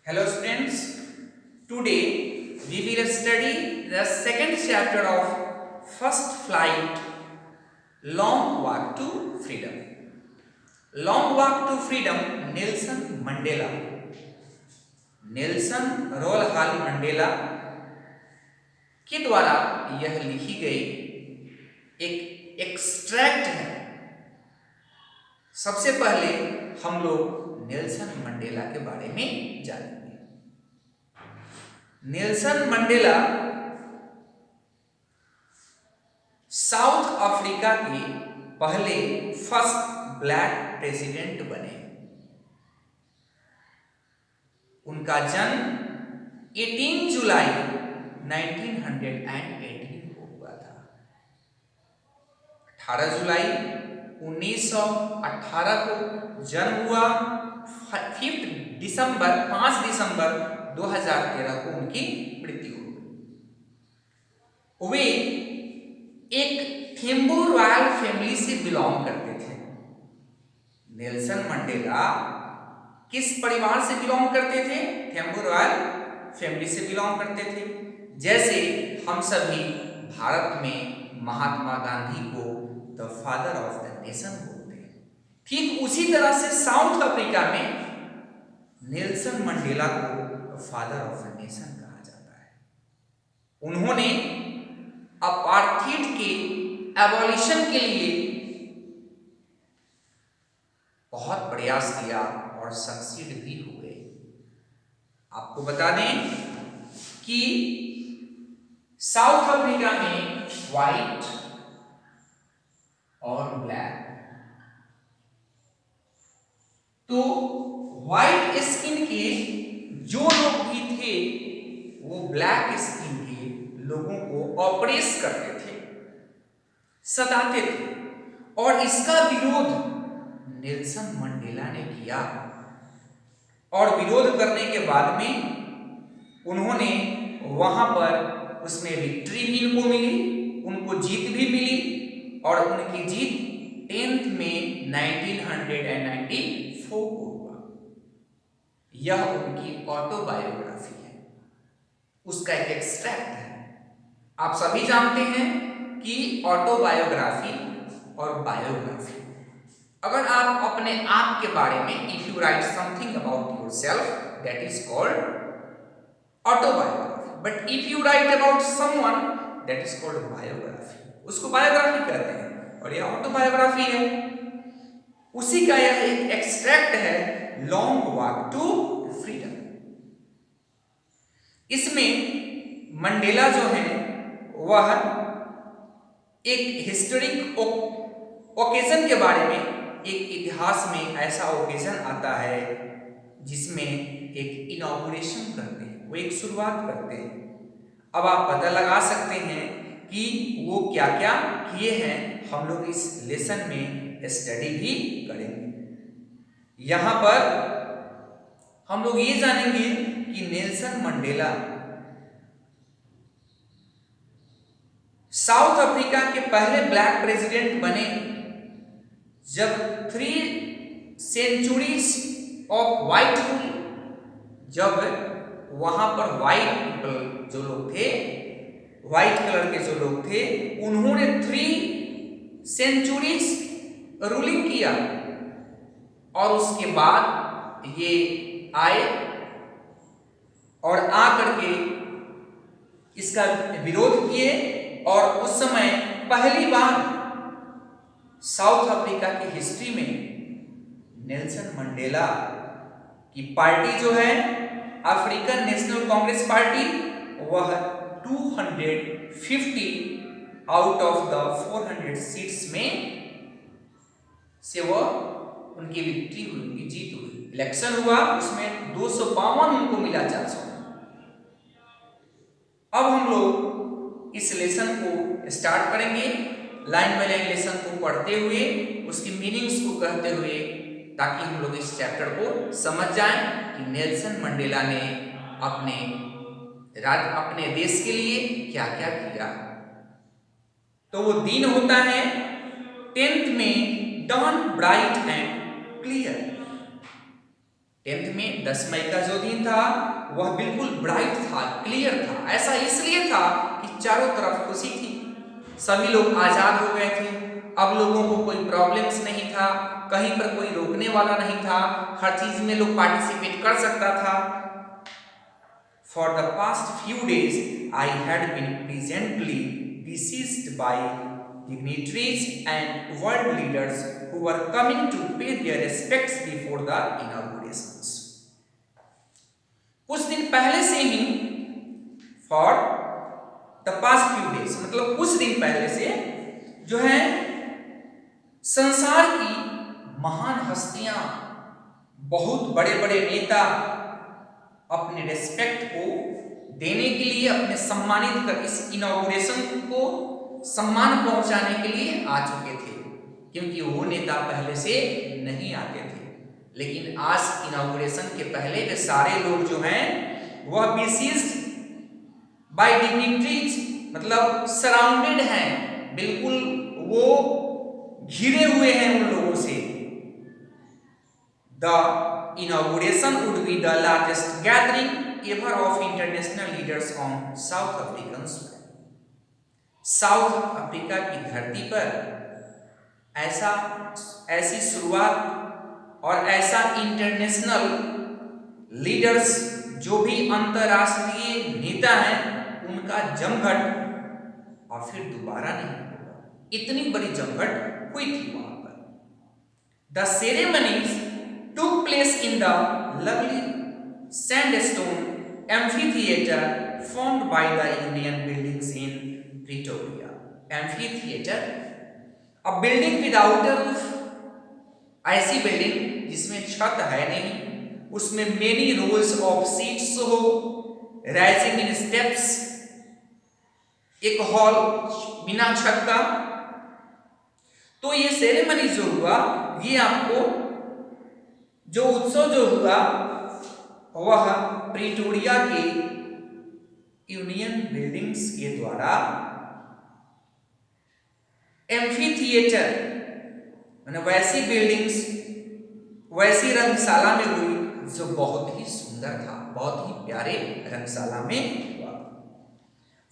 Hello students, today we will study the second chapter of First Flight Long Walk to Freedom. Long Walk to Freedom Nelson Mandela Nelson Rolihlahla Mandela के द्वारा यह लिखी गई एक extract है। सबसे पहले हम लोग नेल्सन मंडेला के बारे में जानेंगे। नेल्सन मंडेला साउथ अफ्रीका के पहले फर्स्ट ब्लैक प्रेसिडेंट बने। उनका जन्म 18 जुलाई 1918 को हुआ था। 18 जुलाई 1918 को जन्म हुआ। 5 दिसंबर 2013 को उनकी मृत्यु हो गई। वे एक थेम्बू रॉयल फैमिली से बिलोंग करते थे। नेल्सन मंडेला किस परिवार से बिलोंग करते थे? थेम्बू रॉयल फैमिली से बिलोंग करते थे। जैसे हम सभी भारत में महात्मा गांधी को the father of the nation बोलते हैं, ठीक उसी तरह से साउथ अफ्रीका में नेल्सन मंडेला को फादर ऑफ द नेशन कहा जाता है। उन्होंने अपार्थाइड के एबॉलिशन के लिए बहुत प्रयास किया और सक्सीड भी हुए। आपको बता दें कि साउथ अफ्रीका में व्हाइट और ब्लैक, तो व्हाइट स्किन के जो लोग भी थे वो ब्लैक स्किन के लोगों को ऑप्रेस करते थे, सताते थे, और इसका विरोध नेल्सन मंडेला ने किया। और विरोध करने के बाद में उन्होंने वहां पर उसमें विक्ट्री भी उनको मिली, उनको जीत भी मिली, और उनकी जीत 10 मई 1994 को हुआ। यह उनकी ऑटोबायोग्राफी है, उसका एक एक्सट्रैक्ट है। आप सभी जानते हैं कि ऑटोबायोग्राफी और बायोग्राफी, अगर आप अपने आप के बारे में if you right something about yourself that is called autobiography, but if you right about someone that is called biography. उसको बायोग्राफी कहते हैं और यह ऑटोबायोग्राफी है। उसी का यह एक एक्सट्रैक्ट है, लॉन्ग वॉक टू फ्रीडम। इसमें मंडेला जो है वह एक हिस्टोरिक ओकेजन के बारे में, एक इतिहास में ऐसा ओकेजन आता है जिसमें एक इनॉग्रेशन करते हैं, वो एक शुरुआत करते हैं। अब आप पता लगा सकते हैं कि वो क्या क्या किए हैं, हम लोग इस लेसन में स्टडी भी करेंगे। यहां पर हम लोग ये जानेंगे कि नेल्सन मंडेला साउथ अफ्रीका के पहले ब्लैक प्रेसिडेंट बने जब 3 सेंचुरीज ऑफ वाइट रूल, जब वहां पर वाइट पीपल जो लोग थे, व्हाइट कलर के जो लोग थे, उन्होंने 3 सेंचुरीज रूलिंग किया, और उसके बाद ये आए और आकर के इसका विरोध किए, और उस समय पहली बार साउथ अफ्रीका की हिस्ट्री में नेल्सन मंडेला की पार्टी जो है अफ्रीकन नेशनल कांग्रेस पार्टी, वह 250 आउट ऑफ द 400 सीट्स में से वह उनकी विक्ट्री हुई, उनकी जीत हुई। इलेक्शन हुआ, उसमें 252 उनको मिला, 400। अब हम लोग इस लेसन को स्टार्ट करेंगे, लाइन बाय लाइन लेसन को पढ़ते हुए, उसकी मीनिंग्स को कहते हुए, ताकि हम लोग इस चैप्टर को समझ जाएं कि नेल्सन मंडेला ने अपने देश के लिए क्या क्या किया। तो वो दिन होता है 10 मई, dawn bright and clear. 10th में 10 मई का जो दिन था वह बिल्कुल ब्राइट था, क्लियर था। ऐसा इसलिए था कि चारों तरफ खुशी थी, सभी लोग आजाद हो गए थे। अब लोगों को कोई प्रॉब्लम्स नहीं था, कहीं पर कोई रोकने वाला नहीं था, हर चीज में लोग पार्टिसिपेट कर सकता था। For the past few days, I had been pleasantly besieged by dignitaries and world leaders who were coming to pay their respects before the inaugurations. कुछ दिन पहले से ही for the past few days मतलब कुछ दिन पहले से जो है संसार की महान हस्तियां, बहुत बड़े बड़े नेता अपने रेस्पेक्ट को देने के लिए, अपने सम्मानित कर इस इनॉग्रेशन को सम्मान पहुंचाने के लिए आ चुके थे, क्योंकि वो नेता पहले से नहीं आते थे। लेकिन आज इनॉग्रेशन के पहले वे सारे लोग जो हैं वह बेसिस्ड बाय डिग्निटरीज मतलब सराउंडेड हैं, बिल्कुल वो घिरे हुए हैं उन लोगों से। The inauguration would be the largest gathering ever of international leaders on South African soil. South Africa की धरती पर ऐसी शुरुआत और ऐसा इंटरनेशनल लीडर्स जो भी अंतरराष्ट्रीय नेता हैं उनका जमघट और फिर दोबारा नहीं होगा। इतनी बड़ी जमघट हुई थी वहां पर। The ceremonies took place in the lovely sandstone amphitheater formed by the Union buildings in Pretoria. Amphitheater, a building without a roof, ऐसी बिल्डिंग जिसमें छत है नहीं, उसमें many rows of seats हो, rising in steps, एक हॉल बिना छत का। तो ये सेरेमनी जो हुआ, ये आपको जो उत्सव जो हुआ वह प्रिटोरिया के यूनियन बिल्डिंग्स के द्वारा एम्फी थिएटर मैंने वैसी बिल्डिंग्स वैसी रंगशाला में हुई जो बहुत ही सुंदर था, बहुत ही प्यारे रंगशाला में हुआ।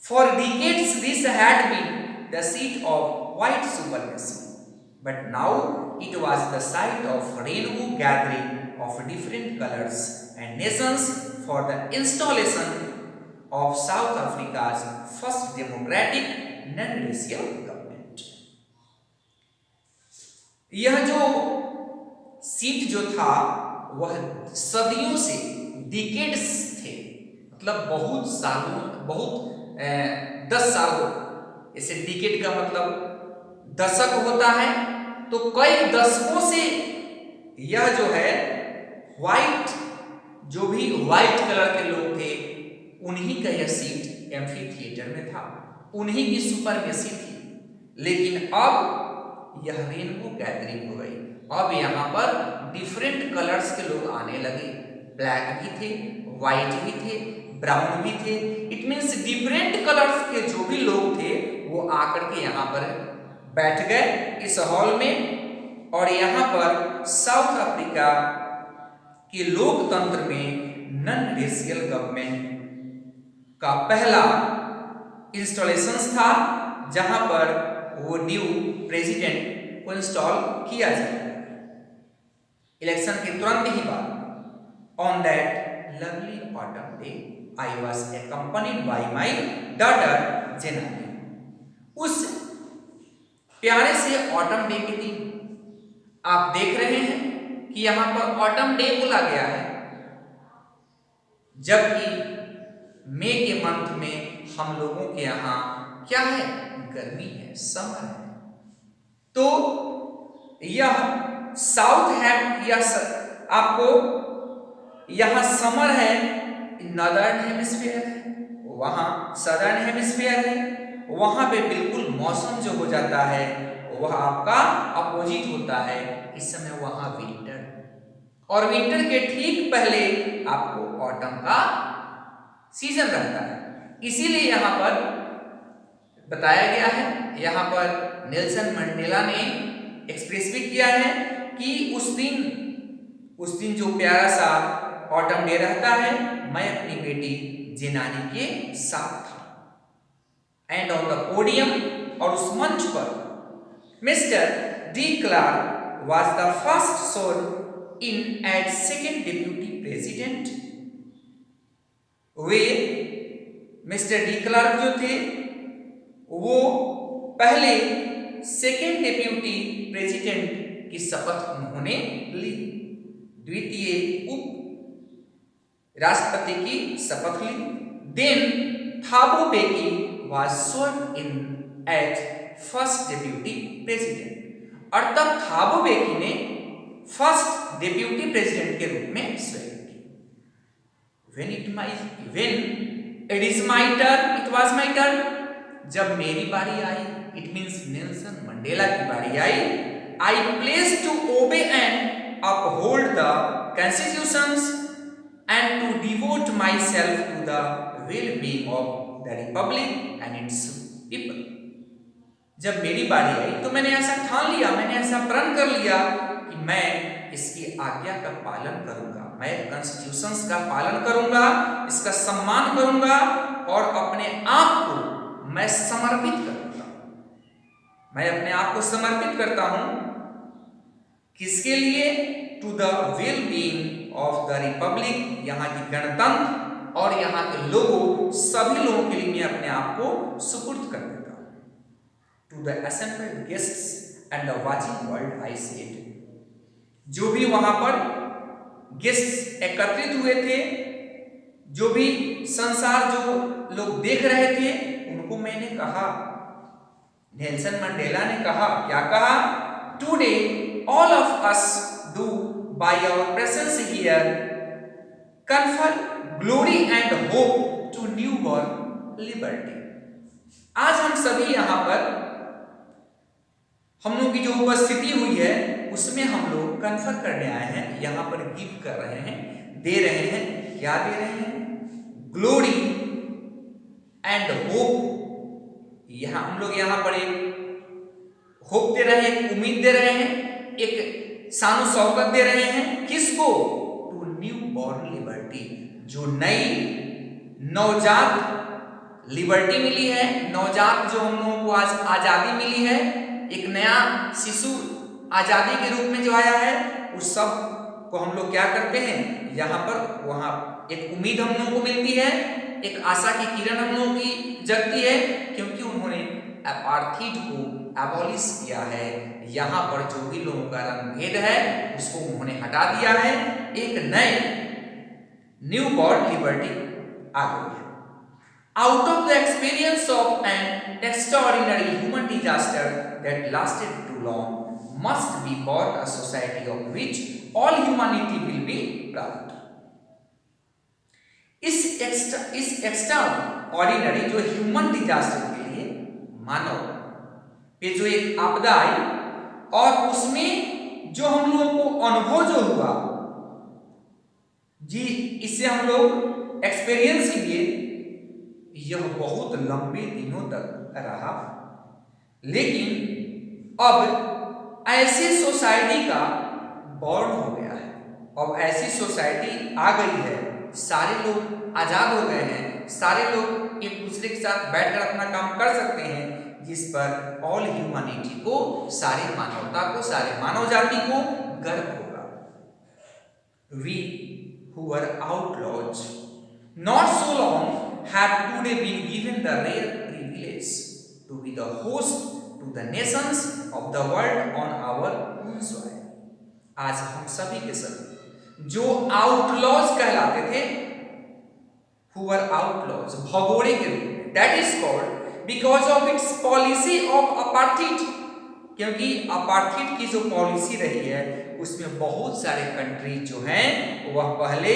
For decades this had been the seat of white supremacy, but now it was the site of rainbow gathering of different colors and nations for the installation of South Africa's first democratic non-racial government. यह जो seat जो था वह सदियों से decades थे, मतलब बहुत सालों, बहुत 10 सालों, जैसे डिकेड का मतलब दशक होता है, तो कई दशकों से यह जो है व्हाइट, जो भी व्हाइट कलर के लोग थे उन्हीं का यह सीट एम्फी थिएटर में था, उन्हीं की सुपरमेसी थी। लेकिन अब यह रेनबो गैदरिंग हो गई, अब यहाँ पर डिफरेंट कलर्स के लोग आने लगे, ब्लैक भी थे, व्हाइट भी थे, ब्राउन भी थे। इट मीन्स डिफरेंट कलर्स के जो भी लोग थे वो आकर के यहाँ पर बैठ गए इस हॉल में, और यहाँ पर साउथ अफ्रीका के लोकतंत्र में नॉन रेशियल गवर्नमेंट का पहला इंस्टॉलेशन था, जहां पर वो न्यू प्रेसिडेंट को इंस्टॉल किया जाए इलेक्शन के तुरंत ही बाद। On that lovely autumn day I was accompanied by my daughter जेनाली। उस प्यारे से ऑटम डे के दिन आप देख रहे हैं कि यहां पर ऑटम डे बोला गया है, जबकि मई के मंथ में हम लोगों के यहाँ क्या है, गर्मी है, समर है। तो यह साउथ है, यह आपको यहाँ समर है, नॉर्दर्न हेमिस्फीयर है, वहां सदर्न हेमिस्फीयर है, वहां पे बिल्कुल मौसम जो हो जाता है वह आपका अपोजिट होता है। इस समय वहां विंटर, और विंटर के ठीक पहले आपको ऑटम का सीजन रहता है। इसीलिए यहां पर बताया गया है, यहां पर नेल्सन मंडेला ने एक्सप्रेस भी किया है कि उस दिन उस दिन जो प्यारा सा ऑटम डे रहता है, मैं अपनी बेटी जेनानी के साथ था। एंड ऑन द पोडियम, और उस मंच पर mister D Clarke was the first soul in as second deputy president. वे मिस्टर डी क्लार्क जो थे वो पहले सेकेंड डिप्यूटी प्रेसिडेंट की शपथ उन्होंने ली, द्वितीय उप राष्ट्रपति की शपथ ली। Then Thabo Mbeki was sworn in as first deputy president, और तब थाबो बेकी ने फर्स्ट डिप्यूटी प्रेसिडेंट के रूप में स्वयं की। When it is my turn, it was my turn, जब मेरी बारी आई, इट मीन्स नेल्सन मंडेला की बारी आई, I pledged to obey and uphold the constitutions and to devote myself to the well-being of the republic and its people। जब मेरी बारी आई तो मैंने ऐसा ठान लिया, मैंने ऐसा प्रण कर लिया कि मैं इसकी आज्ञा का पालन करूंगा, मैं कॉन्स्टिट्यूशंस का पालन करूंगा, इसका सम्मान करूंगा और अपने आप को मैं समर्पित करूंगा। मैं अपने आप को समर्पित करता हूं किसके लिए? To the well being of the republic, यहाँ की गणतंत्र और यहाँ के लोगों, सभी लोगों के लिए मैं अपने आप को सुपुर्द कर देता हूं। To the assembled guests and the watching world I said, जो भी वहां पर गेस्ट्स एकत्रित हुए थे, जो भी संसार जो लोग देख रहे थे, उनको मैंने कहा, नेल्सन मंडेला ने कहा, क्या कहा? Today all of us do by our presence here confer glory and hope to newborn liberty। आज हम सभी यहाँ पर, हम लोग की जो उपस्थिति हुई है उसमें हम लोग कन्फर करने आए हैं, यहाँ पर गिव कर रहे हैं, दे रहे हैं। क्या दे रहे हैं? Glory and hope. यहाँ हम लोग यहाँ पर एक होप दे रहे हैं, एक उम्मीद दे रहे हैं, एक शानो शौकत दे रहे हैं। किसको? टू न्यू बॉर्न लिबर्टी, जो नई नवजात लिबर्टी मिली है, नवजात जो हम लोगों को आज आजादी मिली है, एक नया शिशु आजादी के रूप में जो आया है, उस सब को हम लोग क्या करते हैं? यहाँ पर वहाँ एक उम्मीद हम लोगों को मिलती है, एक आशा की किरण हम लोगों की जगती है, क्योंकि उन्होंने अपार्थीड को एबॉलिश किया है। यहाँ पर जो भी लोगों का रंग भेद है उसको उन्होंने हटा दिया है, एक नए न्यू बॉर्न लिबर्टी आ गई है। Out of the experience of an extraordinary human disaster that lasted too long must be born a society of which all humanity will be proud. इस एक्स्ट्रा ऑर्डिनरी जो ह्यूमन डिजास्टर के लिए, मानव ये जो एक आपदा आई और उसमें जो हम लोगों को अनुभव जो हुआ जी, इससे हम लोग एक्सपीरियंस किए, यह बहुत लंबे दिनों तक रहा। लेकिन अब ऐसी सोसाइटी का बॉर्न हो गया है, अब ऐसी सोसाइटी आ गई है, सारे लोग आजाद हो गए हैं, सारे लोग एक दूसरे के साथ बैठकर अपना काम कर सकते हैं, जिस पर ऑल ह्यूमैनिटी को, सारी मानवता को, सारे मानव जाति को गर्व होगा। We who were outlaws not so long have today been given the rare privilege to be the host to the nations of the world on our own soil। आज हम सभी के सभी जो आउटलॉज कहलाते थे, who were outlaws, भगोड़े के रूप में, that is called because of its policy of apartheid, क्योंकि अपार्थीड की जो पॉलिसी रही है उसमें बहुत सारे कंट्री जो हैं वह पहले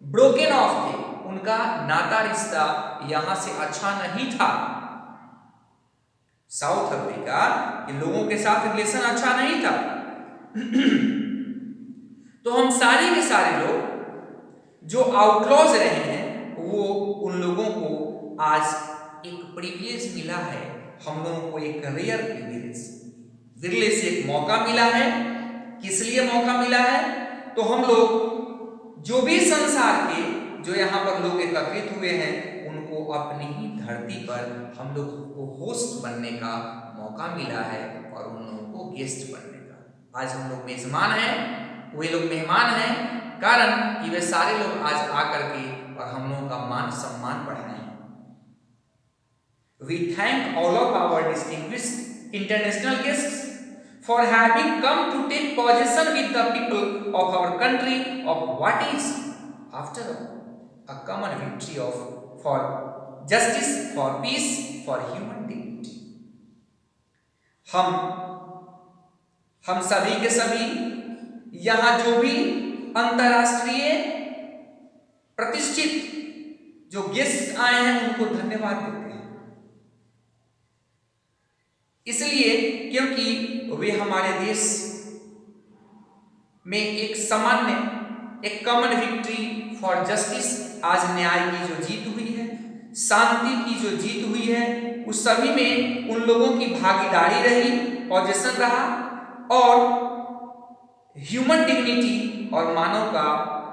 ब्रोकन ऑफ थे, उनका नाता रिश्ता यहां से अच्छा नहीं था। साउथ अफ्रीका के लोगों के साथ रिलेशन अच्छा नहीं था। तो हम सारे के सारे लोग जो आउटलॉज रहे हैं, वो उन लोगों को आज एक प्रिविलेज मिला है, हम लोगों को एक रेयर प्रिविलेज, विरले से एक मौका मिला है। किस लिए मौका मिला है? तो हम लोग जो भी संसार के जो यहाँ पर लोग एकत्रित हुए हैं उनको अपनी ही धरती पर हम लोग को होस्ट बनने का मौका मिला है और उन लोगों को गेस्ट बनने का। आज हम लोग मेजमान हैं, वे लोग मेहमान हैं, कारण कि वे सारे लोग आज आकर के और हम लोगों का मान सम्मान बढ़ाए। We thank all of our distinguished international guests for having come to take possession with the people of our country of what is, after all, a common victory of for justice, for peace, for human dignity. हम सभी के सभी यहाँ जो भी अंतरराष्ट्रीय प्रतिष्ठित जो गेस्ट आए हैं उनको धन्यवाद देते हैं, इसलिए क्योंकि वे हमारे देश में एक सामान्य एक कॉमन विक्ट्री फॉर जस्टिस, आज न्याय की जो जीत हुई है, शांति की जो जीत हुई है, उस सभी में उन लोगों की भागीदारी रही, पोजीशन रहा और ह्यूमन डिग्निटी और मानव का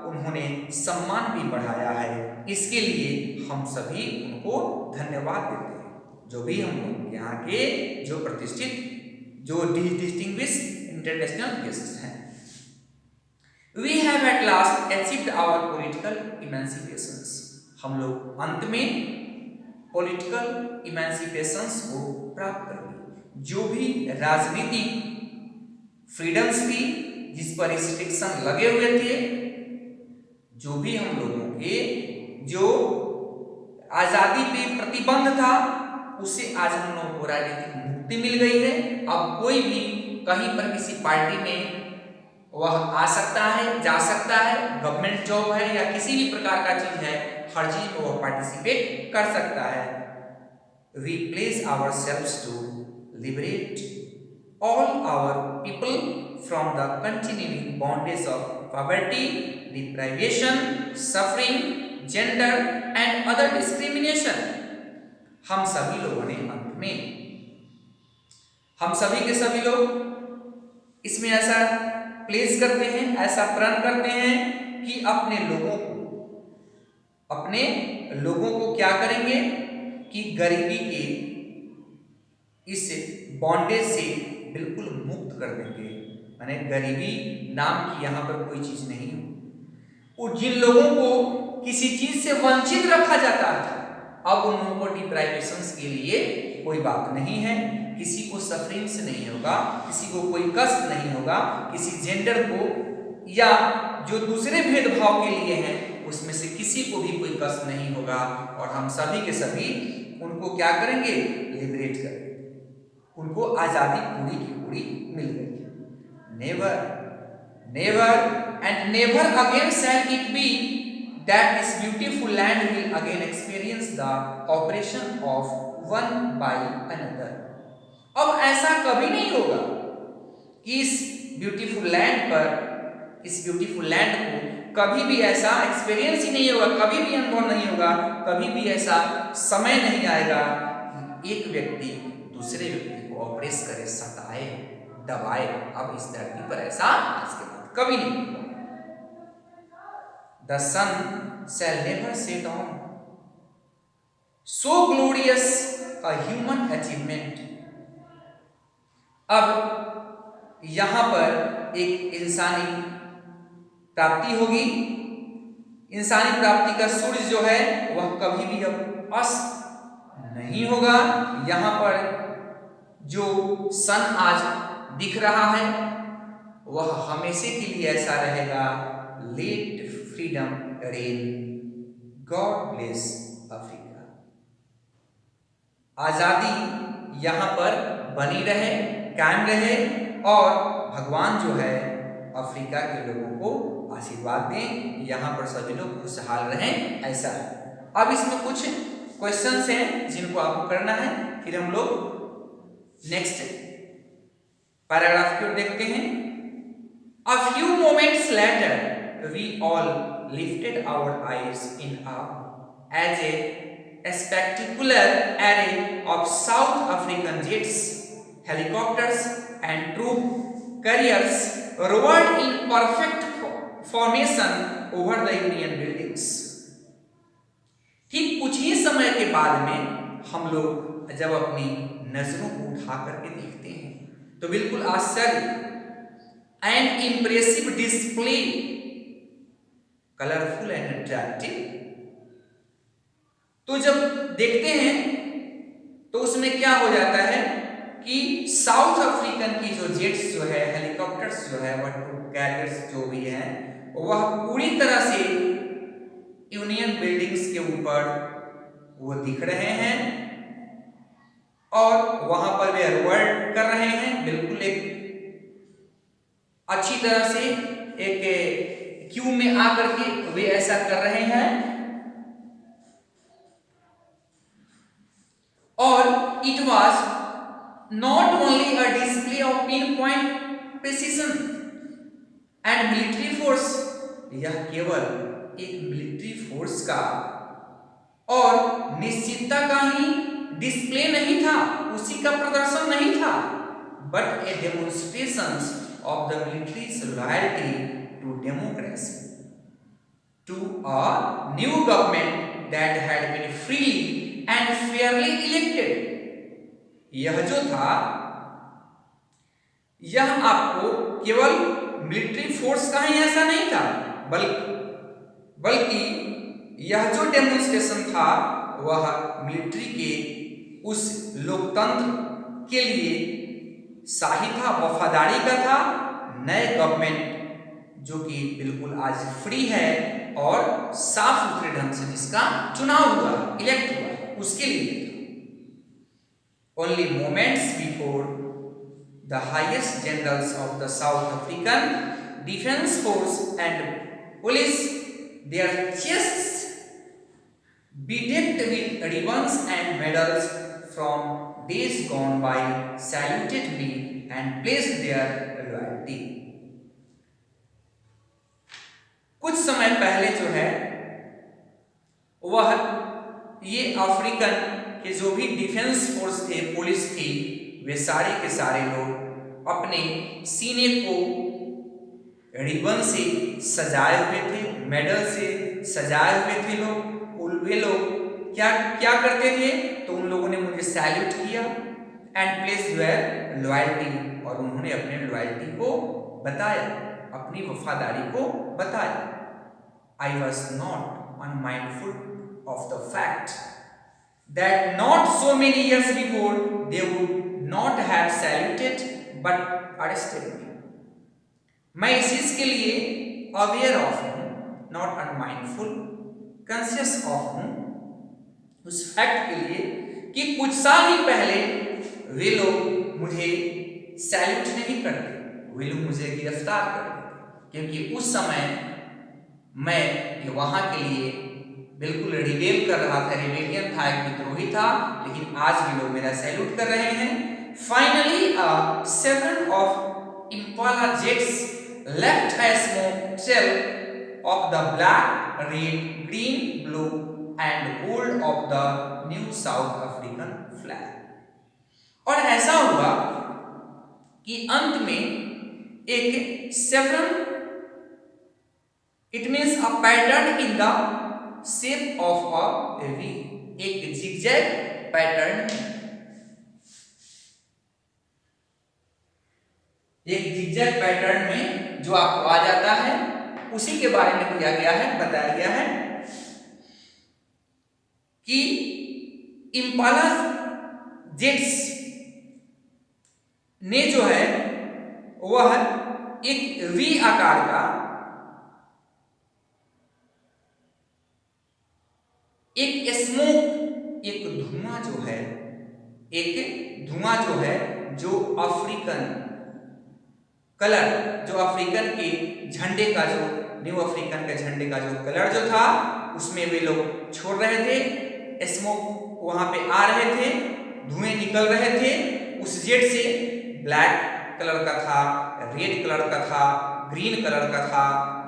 उन्होंने सम्मान भी बढ़ाया है। इसके लिए हम सभी उनको धन्यवाद देते हैं, जो भी हम लोग यहाँ के जो प्रतिष्ठित जो डिस्टिंग्विश्ड इंटरनेशनल गेस्ट्स हैं। We have at last achieved our political emancipations. हम लोग अंत में पॉलिटिकल इमेंसिपेशंस को प्राप्त कर लिए। जो भी राजनीतिक फ्रीडम्स थी, जिस पर रिस्ट्रिक्शन लगे हुए थे, जो भी हम लोगों के जो आजादी पे प्रतिबंध था, उससे आज हम लोगों को राजनीतिक मुक्ति मिल गई है। अब कोई भी कहीं पर किसी पार्टी में वह आ सकता है, जा सकता है, गवर्नमेंट जॉब है या किसी भी प्रकार का चीज है, हर चीज में वह पार्टिसिपेट कर सकता है। We place ourselves to liberate all our people from the continuing bondage of poverty, deprivation, suffering, gender and other discrimination. हम सभी लोगों ने अंत में, हम सभी के सभी लोग इसमें ऐसा प्लेस करते हैं, ऐसा प्रण करते हैं कि अपने लोगों को क्या करेंगे कि गरीबी के इस बॉन्डेज से बिल्कुल मुक्त कर देंगे। माने गरीबी नाम की यहाँ पर कोई चीज नहीं हो। और जिन लोगों को किसी चीज से वंचित रखा जाता था, अब उन लोगों को डिप्राइवेशंस के लिए कोई बात नहीं है, किसी को सफरिंग्स नहीं होगा, किसी को कोई कष्ट नहीं होगा, किसी जेंडर को या जो दूसरे भेदभाव के लिए हैं उसमें से किसी को भी कोई कष्ट नहीं होगा। और हम सभी के सभी उनको क्या करेंगे, लिबरेट करेंगे, उनको आजादी पूरी की पूरी मिल गई। Never never and never again shall it be that this beautiful land will again experience the oppression of one by another. अब ऐसा कभी नहीं होगा कि इस ब्यूटीफुल लैंड पर, इस ब्यूटीफुल लैंड को कभी भी ऐसा एक्सपीरियंस ही नहीं होगा, कभी भी अनुभव नहीं होगा, कभी भी ऐसा समय नहीं आएगा कि एक व्यक्ति दूसरे व्यक्ति को ऑप्रेस करे, सताए, दबाए। अब इस धरती पर ऐसा आज के बाद कभी नहीं होगा। The sun shall never set on so glorious a human achievement. अब यहां पर एक इंसानी प्राप्ति होगी। इंसानी प्राप्ति का सूरज जो है वह कभी भी अब अस्त नहीं होगा। यहां पर जो सन आज दिख रहा है वह हमेशा के लिए ऐसा रहेगा। Let freedom reign, God bless Africa. आजादी यहां पर बनी रहे, कायम रहे और भगवान जो है अफ्रीका के लोगों को आशीर्वाद दें, यहां पर सभी लोग खुशहाल रहें, ऐसा है। अब इसमें कुछ क्वेश्चंस हैं जिनको आपको करना है, फिर हम लोग नेक्स्ट पैराग्राफ की ओर देखते हैं। A few moments later, we all lifted our eyes in awe as a spectacular array of South African jets, helicopters and troop carriers roared in perfect formation over the union buildings. ठीक कुछ ही समय के बाद में हम लोग जब अपनी नजरों को उठा करके देखते हैं तो बिल्कुल आश्चर्य, N impressive display, colourful and attractive. तो जब देखते हैं तो उसमें क्या हो जाता है कि साउथ अफ्रीकन की जो जेट्स जो है, हेलीकॉप्टर्स जो है, वह कैरियर्स जो भी हैं, वह पूरी तरह से यूनियन बिल्डिंग्स के ऊपर वो दिख रहे हैं और वहां पर वे वर्क कर रहे हैं। बिल्कुल एक अच्छी तरह से एक क्यू में आकर के वे ऐसा कर रहे हैं। और it was not only a display of pin point precision and military force, यह केवल एक मिलिट्री फोर्स का और निश्चितता का ही डिस्प्ले नहीं था, उसी का प्रदर्शन नहीं था, but a demonstration of the military's loyalty to democracy, to a new government that had been freely and fairly elected. यह जो था, यह आपको केवल मिलिट्री फोर्स का ही ऐसा नहीं था, बल्कि यह जो डेमोन्स्ट्रेशन था वह मिलिट्री के उस लोकतंत्र के लिए शाही था, वफादारी का था, नए गवर्नमेंट जो कि बिल्कुल आज फ्री है और साफ सुथरे ढंग से जिसका चुनाव हुआ, इलेक्ट हुआ, उसके लिए। Only moments before the highest generals of the south African defence force and police, their chests bedecked with ribbons and medals from days gone by, saluted me and placed their loyalty। कुछ समय पहले जो है वह ये African के जो भी डिफेंस फोर्स थे, पुलिस थी, वे सारे के सारे लोग अपने सीने को रिबन से सजाए हुए थे, मेडल से सजाए हुए थे लोग। वे लोग क्या क्या करते थे, तो उन लोगों ने मुझे सैल्यूट किया एंड प्लेस देयर लॉयल्टी, और उन्होंने अपने लॉयल्टी को बताया, अपनी वफादारी को बताया। I was not unmindful of the fact that not so many years before they would not have saluted but arrested me. मैं इस चीज के लिए अवेयर ऑफ हूं, नॉट अनमाइंडफुल, कॉन्शियस ऑफ हूं उस फैक्ट के लिए कि कुछ साल ही पहले वे लोग मुझे सैल्यूट नहीं करते, वे लोग मुझे गिरफ्तार करते, क्योंकि उस समय मैं वहां के लिए बिल्कुल रिबेल कर रहा था, रिबेलियन था, एक विद्रोही था, लेकिन आज भी लोग मेरा सैल्यूट कर रहे हैं। Finally seven of Impala jets left a smoke trail of the black, red, green, blue and gold of the new South African flag। और ऐसा हुआ कि अंत में एक seven, it means a pattern in the shape of a V, एक zigzag pattern, एक zigzag pattern में जो आपको आ जाता है, उसी के बारे में किया गया है, बताया गया है कि इम्पाला जेट्स ने जो है वह एक वी आकार का एक स्मोक, एक धुआं जो है, एक धुआं जो है, जो अफ्रीकन कलर, जो अफ्रीकन के झंडे का, जो न्यू अफ्रीकन के झंडे का जो कलर जो था, उसमें वे लोग छोड़ रहे थे, स्मोक वहां पे आ रहे थे, धुएं निकल रहे थे उस जेट से। ब्लैक कलर का था, रेड कलर का था, ग्रीन कलर का था,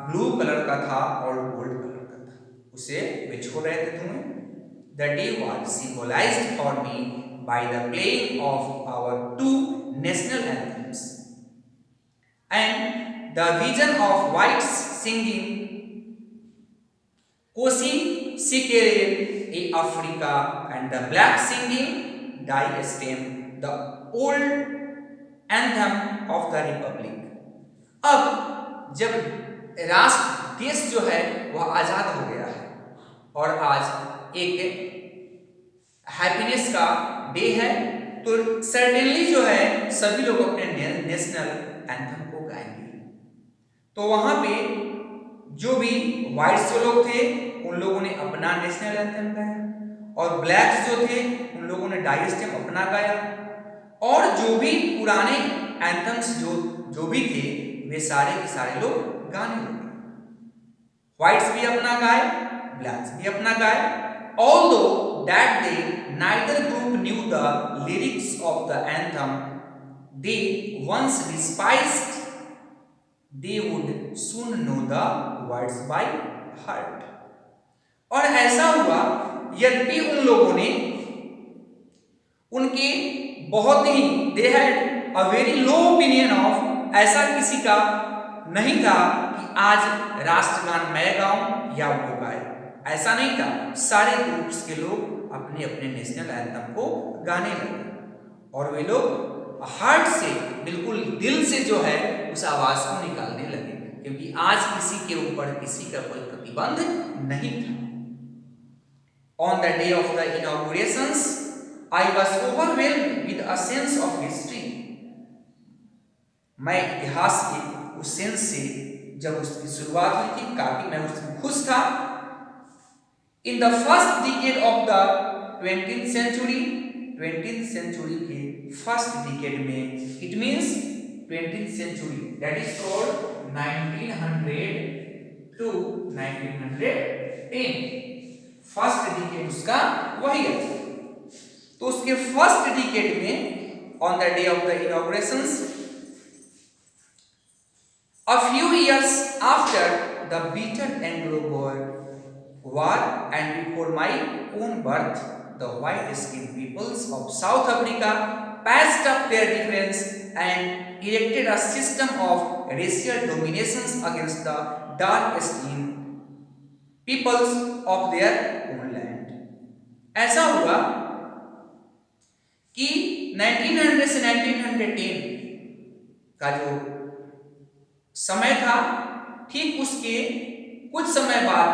ब्लू कलर का था और गोल्ड कलर का था, उसे वे छोड़ रहे थे धुएं। The day was symbolised for me by the playing of our two national anthems and the vision of white singing Kosi Sikere in Africa and the black singing Die Stem, the old anthem of the Republic. अब जब राष्ट्र देश जो है वह आजाद हो गया है और आज एक हैप्पीनेस का डे है, तो सर्टेनली जो है सभी लोग अपने नेशनल एंथम को गाएंगे। तो वहां पे जो भी व्हाइट्स जो लोग थे उन लोगों ने अपना नेशनल एंथम गाया और ब्लैक्स जो थे उन लोगों ने डाई स्टेम अपना गाया और जो भी पुराने एंथम्स जो भी थे वे सारे के सारे लोग गाने लगे। व्हाइट्स भी अपना गाए, ब्लैक्स भी अपना गाए। Although that day neither group knew the lyrics of the anthem they once despised, they would soon know the words by heart. और ऐसा हुआ यद्यपि उन लोगों ने उनके बहुत ही they had a very low opinion of, ऐसा किसी का नहीं था कि आज राष्ट्रगान मैं गाऊं या वो गाए, ऐसा नहीं था। सारे ग्रुप्स के लोग अपने अपने नेशनल एंथम को गाने लगे और वे लोग हार्ट से बिल्कुल दिल से जो है उस आवाज को निकालने लगे, क्योंकि आज किसी के ऊपर किसी का कोई प्रतिबंध नहीं था। On the day of the inaugurations, I was overwhelmed with a sense of history. मैं इतिहास के उस सेंस से जब उसकी शुरुआत हुई थी काफी मैं उसमें खुश था। In the first decade of the 20th century के फर्स्ट डिकेड में, it means 20th century, that is called 1900 to 1910, first decade उसका वही है। तो उसके फर्स्ट डिकेड में on the day of the inaugurations, a few years after the bitter Anglo-Boer War and before my own birth, the white-skinned peoples of South Africa patched up their difference and erected a system of racial dominations against the dark-skinned peoples of their own land. ऐसा हुआ कि 1900 से 1910 का जो समय था, ठीक उसके कुछ समय बाद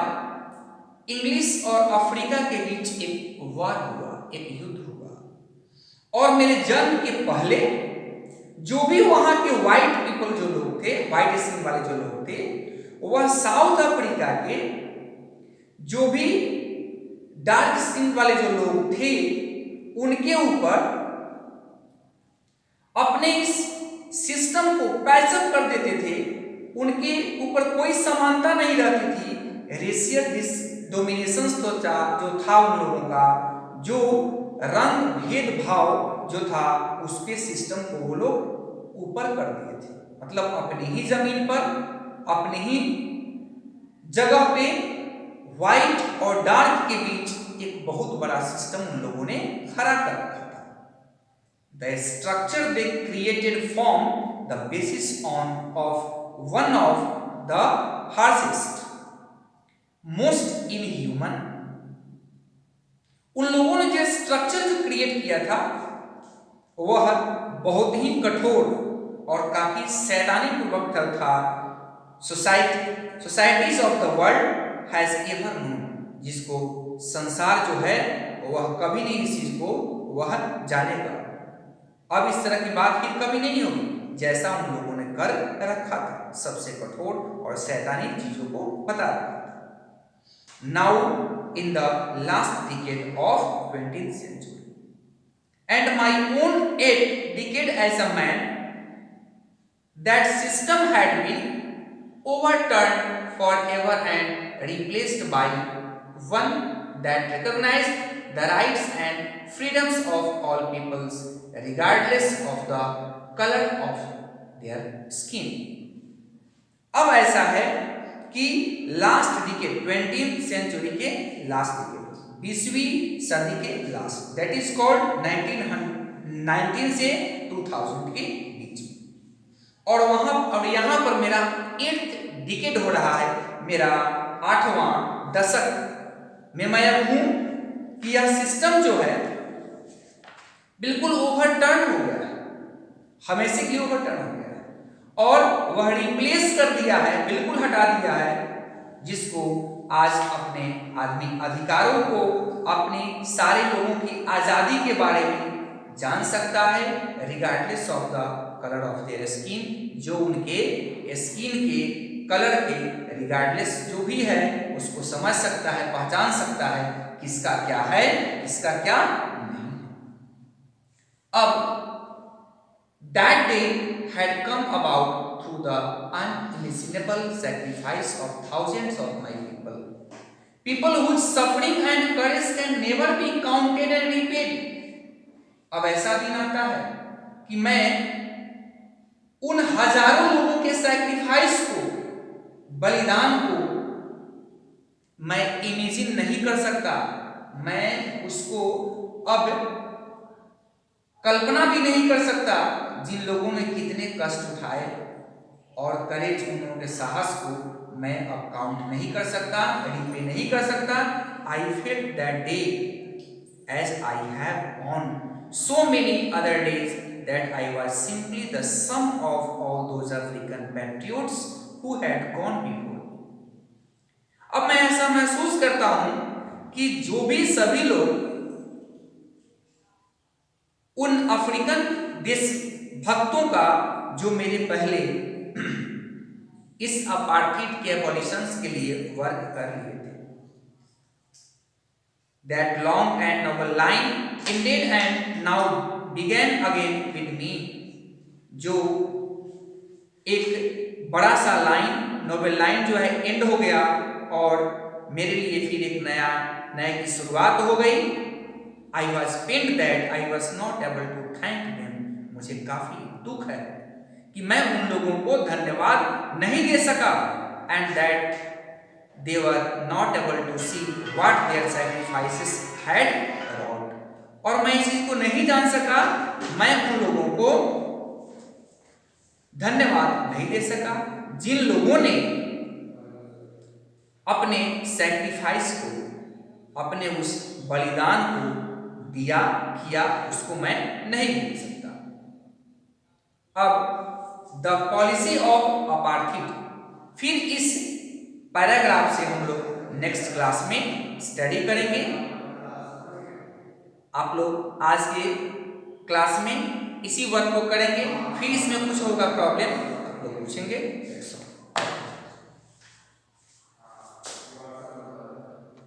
इंग्लिश और अफ्रीका के बीच एक वार हुआ, एक युद्ध हुआ और मेरे जन्म के पहले जो भी वहां के व्हाइट पीपल जो लोग थे, व्हाइट स्किन वाले जो लोग थे, वह साउथ अफ्रीका के जो भी डार्क स्किन वाले जो लोग थे उनके ऊपर अपने इस सिस्टम को पैचअप कर देते थे। उनके ऊपर कोई समानता नहीं रहती थी। रेशियल डोमिनेशंस तो जो था उन लोगों का, जो रंग भेदभाव जो था उसके सिस्टम को वो लोग ऊपर कर दिए थे। मतलब अपनी ही जमीन पर, अपनी ही जगह पे व्हाइट और डार्क के बीच एक बहुत बड़ा सिस्टम उन लोगों ने खड़ा कर रखा था। The structure they created formed the basis of one of the harshest, most inhuman. उन लोगों ने जो स्ट्रक्चर जो क्रिएट किया था वह बहुत ही कठोर और काफी शैतानी पूर्वक था। Societies of the world has ever known, जिसको संसार जो है वह कभी नहीं इस चीज को वह जानेगा। अब इस तरह की बात फिर कभी नहीं होगी जैसा उन लोगों ने कर रखा था, सबसे कठोर और शैतानी चीजों को बता रखा था। Now in the last decade of 20th century and my own 8th decade as a man, that system had been overturned forever and replaced by one that recognized the rights and freedoms of all peoples regardless of the color of their skin. अब ऐसा है कि last decade 20th century के last decade, 20वीं सदी के last, that is called 1900 से 2000 के बीच में। और वहां और यहां पर मेरा 8th डिकेड हो रहा है, मेरा 8वां दशक में मैं अब हूं कि यह सिस्टम जो है बिल्कुल ओवरटर्न हो गया है, हमेशा के लिए ओवरटर्न हो गया है और वह रिप्लेस कर दिया है, बिल्कुल हटा दिया है, जिसको आज अपने आदमी अधिकारों को, अपने सारे लोगों की आजादी के बारे में जान सकता है regardless of the colour of their skin, जो उनके स्किन के कलर के रिगार्डलेस जो भी है उसको समझ सकता है, पहचान सकता है किसका क्या है, किसका क्या नहीं है। अब that day had come about through the unimaginable sacrifice of thousands of my people whose suffering and courage can never be counted and repaid. अब ऐसा दिन आता है कि मैं उन हजारों लोगों के सैक्रिफाइस को, बलिदान को मैं इमेजिन नहीं कर सकता, मैं उसको अब कल्पना भी नहीं कर सकता, जिन लोगों ने कितने कष्ट उठाए और करेज, उन लोगों के साहस को मैं अब काउंट नहीं कर सकता, रिपे नहीं कर सकता। I felt that day as I have on so many other days that I was simply the sum of all those African patriots who had gone before. अब मैं ऐसा महसूस करता हूं कि जो भी सभी लोग उन अफ्रीकन देश भक्तों का जो मेरे पहले इस अपार्थाइड के एबॉलिशंस के लिए वर्क कर लिए थे, that long and noble line ended and now began again with me, जो एक बड़ा सा लाइन, नोबेल लाइन जो है एंड हो गया और मेरे लिए फिर एक नए की शुरुआत हो गई। I was pained that I was not able to thank them. मुझे काफी दुख है कि मैं उन लोगों को धन्यवाद नहीं दे सका, and that they were not able to see what their sacrifices had wrought. और मैं इस चीज को नहीं जान सका, मैं उन लोगों को धन्यवाद नहीं दे सका जिन लोगों ने अपने सैक्रिफाइस को, अपने उस बलिदान को दिया किया, उसको मैं नहीं भूल सकता। अब द पॉलिसी ऑफ अपार्थाइड, फिर इस पैराग्राफ से हम लोग नेक्स्ट क्लास में स्टडी करेंगे। आप लोग आज के क्लास में इसी वर्क को करेंगे, फिर इसमें कुछ होगा प्रॉब्लम आप लोग पूछेंगे।